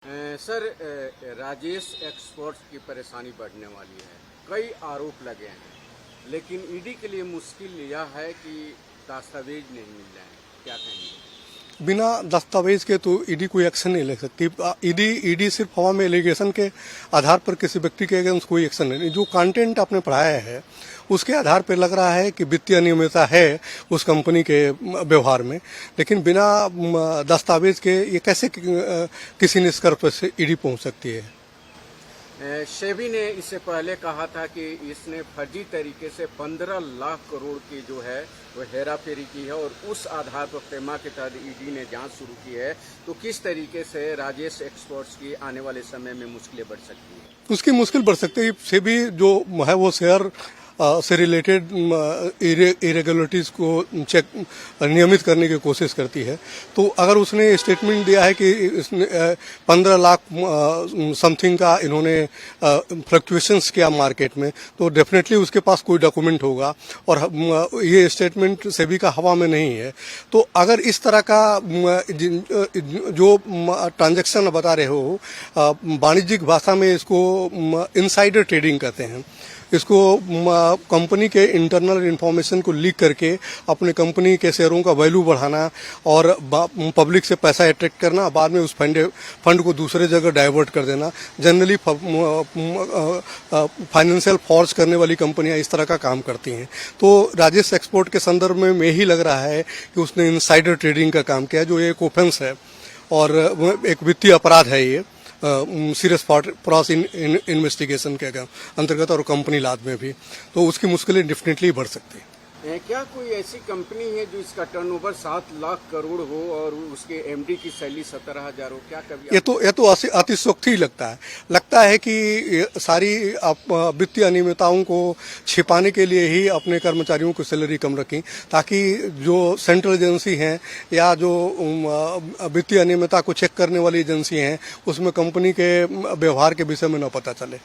Sir, Rajesh exports की परेशानी बढ़ने वाली है। कई आरोप लगे हैं, लेकिन ईडी के लिए मुश्किल यह है कि दस्तावेज नहीं मिल रहे हैं। क्या कहेंगे? बिना दस्तावेज के तो ईडी कोई एक्शन नहीं ले सकती। ईडी सिर्फ हवा में एलिगेशन के आधार पर किसी व्यक्ति के अगेंस्ट कोई एक्शन नहीं। जो कंटेंट आपने पढ़ाया है उसके आधार पर लग रहा है कि वित्तीय अनियमितता है उस कंपनी के व्यवहार में, लेकिन बिना दस्तावेज के ये कैसे किसी निष्कर्ष पर से ईडी पहुंच सकती है? सेबी ने इससे पहले कहा था कि इसने फर्जी तरीके से 15 लाख करोड़ की जो है वो हेराफेरी की है और उस आधार पर फेमा के तहत ईडी ने जांच शुरू की है। तो किस तरीके से राजेश एक्सपोर्ट्स की आने वाले समय में मुश्किलें बढ़ सकती है? उसकी मुश्किल बढ़ सकती है। सेबी जो है वो शेयर से रिलेटेड इरेगुलरिटीज को चेक नियमित करने की कोशिश करती है। तो अगर उसने स्टेटमेंट दिया है कि इसने 15 लाख समथिंग का इन्होंने फ्लक्चुएशंस किया मार्केट में, तो डेफिनेटली उसके पास कोई डॉक्यूमेंट होगा और ये स्टेटमेंट सेबी का हवा में नहीं है। तो अगर इस तरह का जो ट्रांजैक्शन बता रहे हो, वाणिज्यिक भाषा में इसको इनसाइडर ट्रेडिंग कहते हैं। इसको कंपनी के इंटरनल इंफॉर्मेशन को लीक करके अपने कंपनी के शेयरों का वैल्यू बढ़ाना और पब्लिक से पैसा अट्रैक्ट करना, बाद में उस फंड को दूसरे जगह डाइवर्ट कर देना। जनरली फाइनेंशियल फॉर्ज करने वाली कंपनियां इस तरह का काम करती हैं। तो राजेश एक्सपोर्ट के संदर्भ में यही लग रहा है कि उसने इनसाइडर ट्रेडिंग का काम किया, जो एक ऑफेंस है और एक वित्तीय अपराध है। ये सीरियस फ्रॉड इन्वेस्टिगेशन के अंतर्गत और कंपनी लाद में भी, तो उसकी मुश्किलें डेफिनेटली बढ़ सकती है। क्या कोई ऐसी कंपनी है जो इसका टर्नओवर 7 लाख करोड़ हो और उसके एमडी की सैलरी 17,000 हो? क्या कभी ये तो अतिशयोक्ति लगता है कि सारी वित्तीय अनियमितताओं को छिपाने के लिए ही अपने कर्मचारियों की सैलरी कम रखी, ताकि जो सेंट्रल एजेंसी हैं या जो वित्तीय अनियमितता को चेक करने वाली एजेंसी हैं उसमें कंपनी के व्यवहार के विषय में न पता चले।